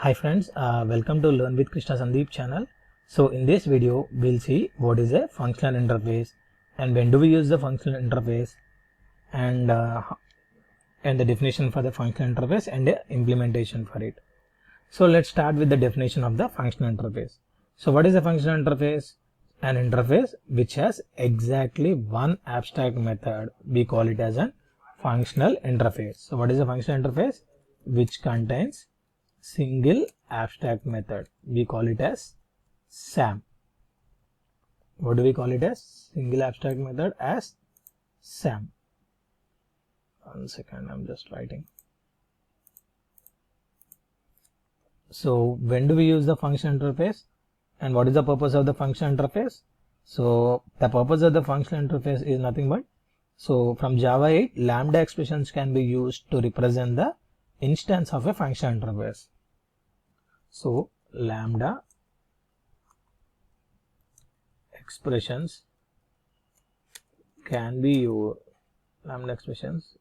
Hi friends, welcome to Learn with Krishna Sandeep channel. So in this video, we'll see what is a functional interface and when do we use the functional interface and the definition for the functional interface and the implementation for it. So let's start with the definition of the functional interface. So what is a functional interface? An interface which has exactly one abstract method. We call it as a functional interface. So what is a functional interface? Which contains single abstract method. We call it as SAM. What do we call it as? Single abstract method as SAM. 1 second, I'm just writing. So when do we use the function interface and what is the purpose of the function interface? So the purpose of the function interface is nothing but, so from Java 8, lambda expressions can be used to represent the instance of a function interface. So lambda expressions can be used, lambda expressions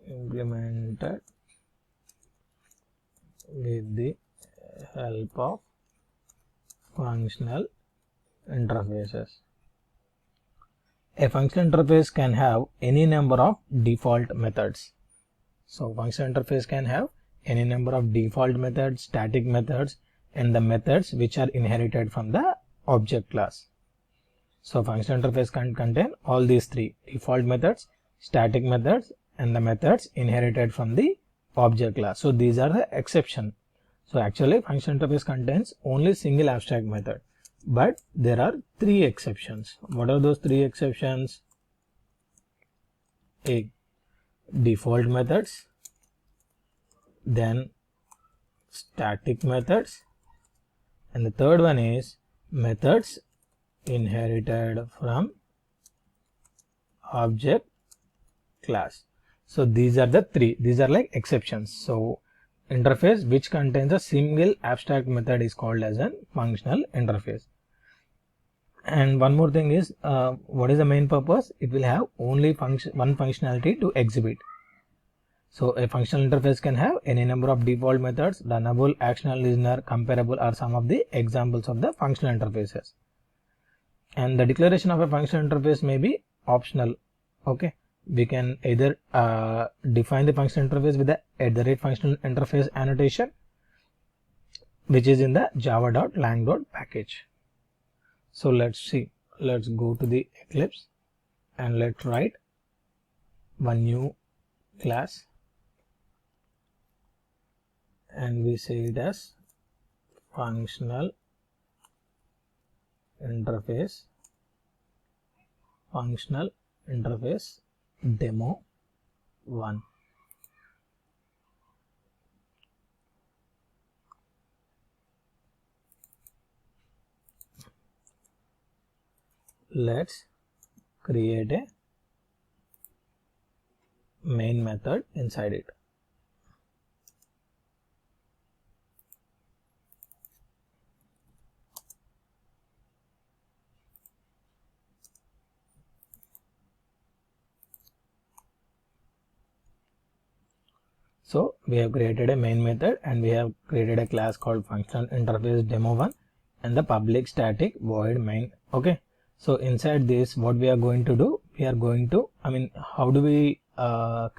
implemented with the help of functional interfaces. A functional interface can have any number of default methods. So functional interface can have any number of default methods, static methods, and the methods which are inherited from the object class. So functional interface can contain all these three: default methods, static methods, and the methods inherited from the object class. So these are the exception. So actually functional interface contains only single abstract method, but there are three exceptions. What are those three exceptions? A, default methods, then static methods, and the third one is methods inherited from object class. So these are the three, these are like exceptions. So interface which contains a single abstract method is called as a functional interface. And one more thing is, what is the main purpose? It will have only one functionality to exhibit. So a functional interface can have any number of default methods. Runnable, actional, listener, comparable are some of the examples of the functional interfaces. And the declaration of a functional interface may be optional. Okay, we can either define the functional interface with the @functional interface annotation, which is in the java.lang.package. So let's see. Let's go to the Eclipse and let's write one new class. And we say it as functional interface demo 1. Let's create a main method inside it. So we have created a main method and we have created a class called functional interface demo 1 and the public static void main. Okay, so inside this what we are going to do, we are going to, how do we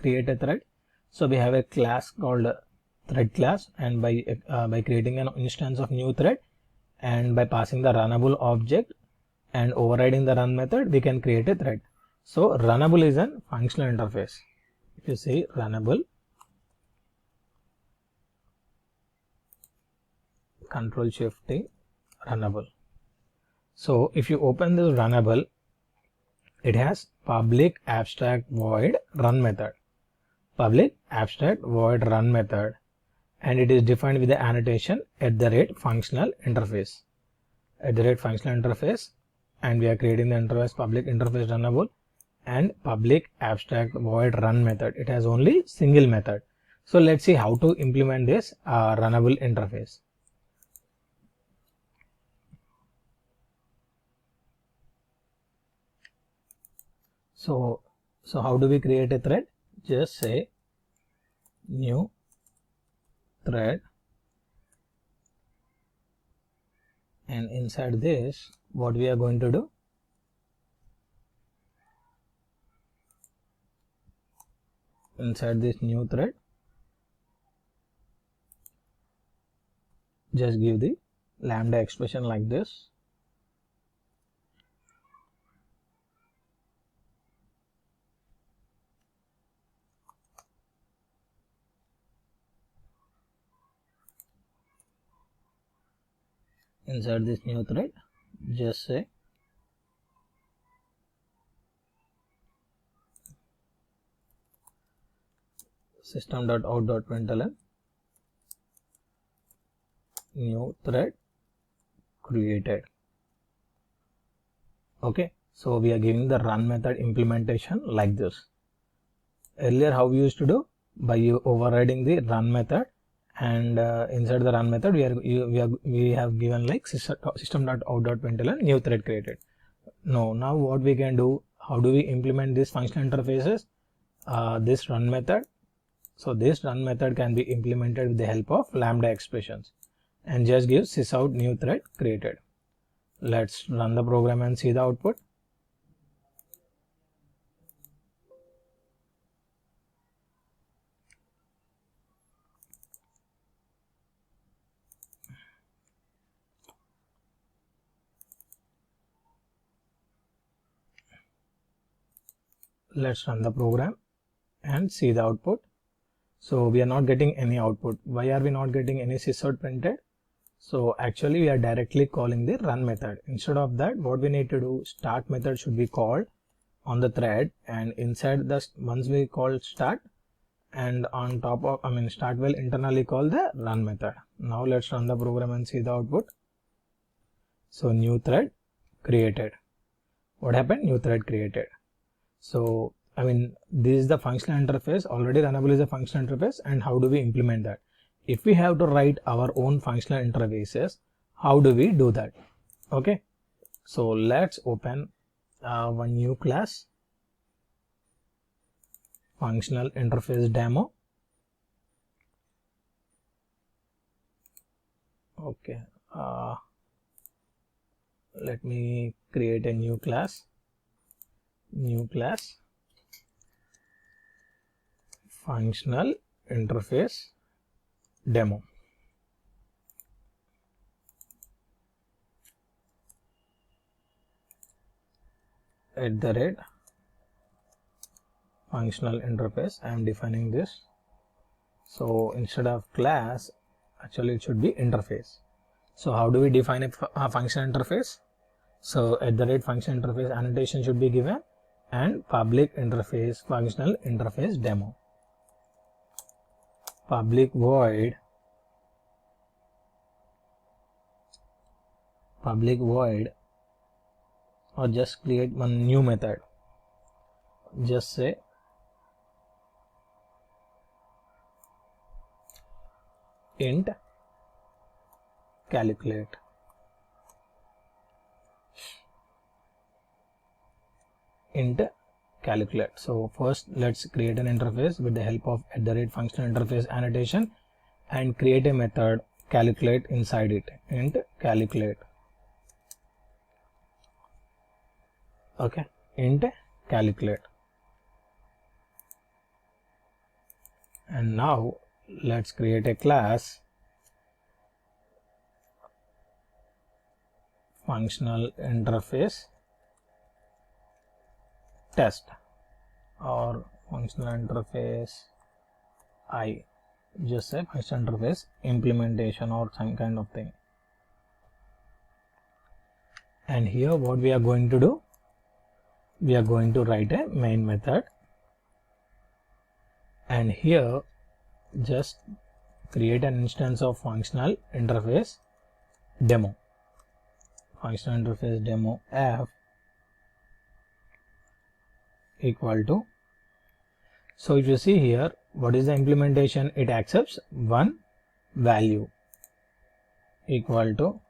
create a thread? So we have a class called thread class, and by creating an instance of new thread and by passing the runnable object and overriding the run method, we can create a thread. So runnable is a functional interface. If you say runnable, Control Shift T, runnable. So if you open this runnable, it has public abstract void run method, public abstract void run method, and it is defined with the annotation @functional interface, @functional interface, and we are creating the interface public interface runnable and public abstract void run method. It has only single method. So let's see how to implement this runnable interface. So how do we create a thread? Just say new thread, and inside this what we are going to do, inside this new thread just give the lambda expression like this. Inside this new thread just say system.out.println new thread created. Okay, so we are giving the run method implementation like this. Earlier how we used to do, by you overriding the run method, and inside the run method we have given like system.out.println new thread created. No, now what we can do, how do we implement these functional interfaces? This run method. So this run method can be implemented with the help of lambda expressions, and just give sysout new thread created. Let's run the program and see the output. Let's run the program and see the output. So we are not getting any output. Why are we not getting any sysout printed? So actually we are directly calling the run method. Instead of that, what we need to do, start method should be called on the thread, and inside the once we call start, and on top of start will internally call the run method. Now let's run the program and see the output. So new thread created. What happened? New thread created. So this is the functional interface. Already runnable is a functional interface. And how do we implement that? If we have to write our own functional interfaces, how do we do that? Okay, so let's open one new class, functional interface demo. Okay, let me create a new class, functional interface demo. @ functional interface. I am defining this. So instead of class, actually it should be interface. So how do we define a function interface? So @ function interface annotation should be given, and public interface functional interface demo. Public void or just create one new method. Just say int calculate. So first let's create an interface with the help of @ functional interface annotation, and create a method calculate inside it. Int calculate. Okay, int calculate. And now let's create a class, functional interface test, or functional interface just say functional interface implementation or some kind of thing. And here what we are going to do, we are going to write a main method, and here just create an instance of functional interface demo, functional interface demo f equal to. So if you see here, what is the implementation? It accepts one value equal to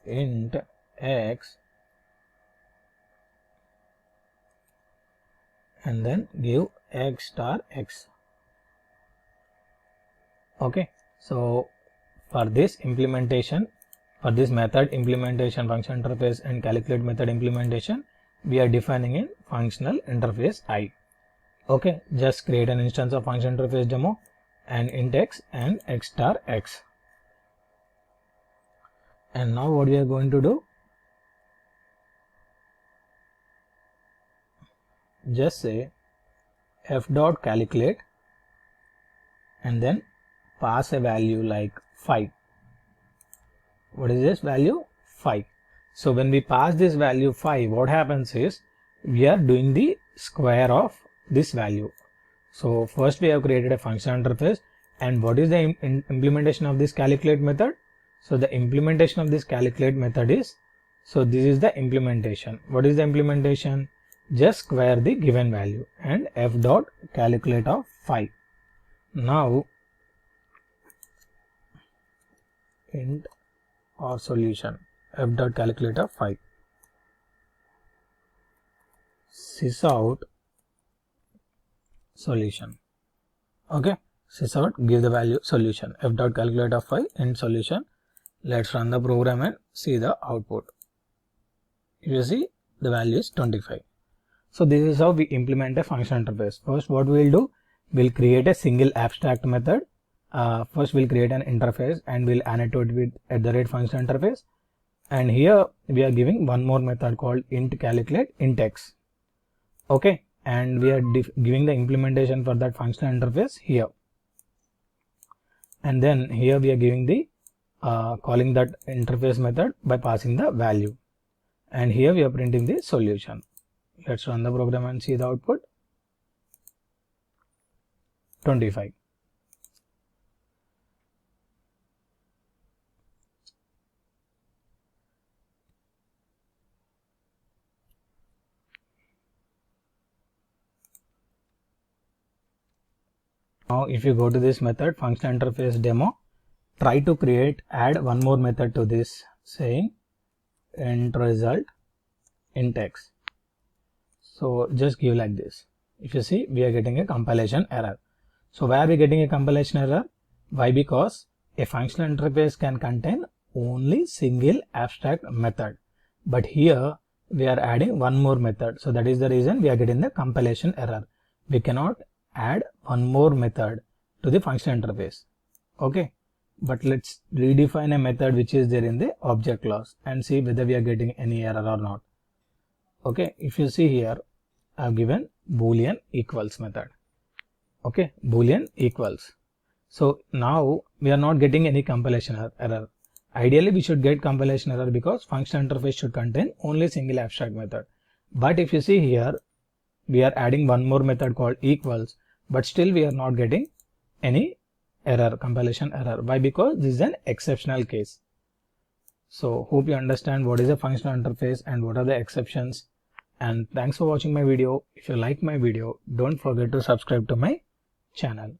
int x, and then give x star x. Okay, So for this implementation, for this method implementation, function interface and calculate method implementation, we are defining in functional interface I. Okay, just create an instance of function interface demo and int x and x star x. And now what we are going to do, just say f dot calculate and then pass a value like 5. What is this value? 5. So when we pass this value 5, what happens is we are doing the square of this value. So first we have created a function interface, and what is the implementation of this calculate method? So the implementation of this calculate method is, so this is the implementation. What is the implementation? Just square the given value and f dot calculate of 5. Now int or solution f dot calculate of 5, sysout solution. Okay, sysout, give the value solution f dot calculate of 5 and solution. Let's run the program and see the output. You see the value is 25. So this is how we implement a function interface. First what we will do, we'll create a single abstract method. First we'll create an interface and we'll annotate with @function interface, and here we are giving one more method called int calculate int x. Okay, and we are giving the implementation for that functional interface here, and then here we are giving the calling that interface method by passing the value, and here we are printing the solution. Let's run the program and see the output. 25. Now if you go to this method function interface demo, try to add one more method to this, saying int result int x. So just give like this. If you see, we are getting a compilation error. So why are we getting a compilation error? Why? Because a functional interface can contain only single abstract method, but here we are adding one more method. So that is the reason we are getting the compilation error. We cannot add one more method to the function interface. Okay, but let's redefine a method which is there in the object class and see whether we are getting any error or not. Okay, if you see here, I have given boolean equals method. Okay, boolean equals. So now we are not getting any compilation error. Ideally we should get compilation error because function interface should contain only single abstract method. But if you see here, we are adding one more method called equals, but still we are not getting any error, compilation error. Why? Because this is an exceptional case. So hope you understand what is a functional interface and what are the exceptions. And thanks for watching my video. If you like my video, don't forget to subscribe to my channel.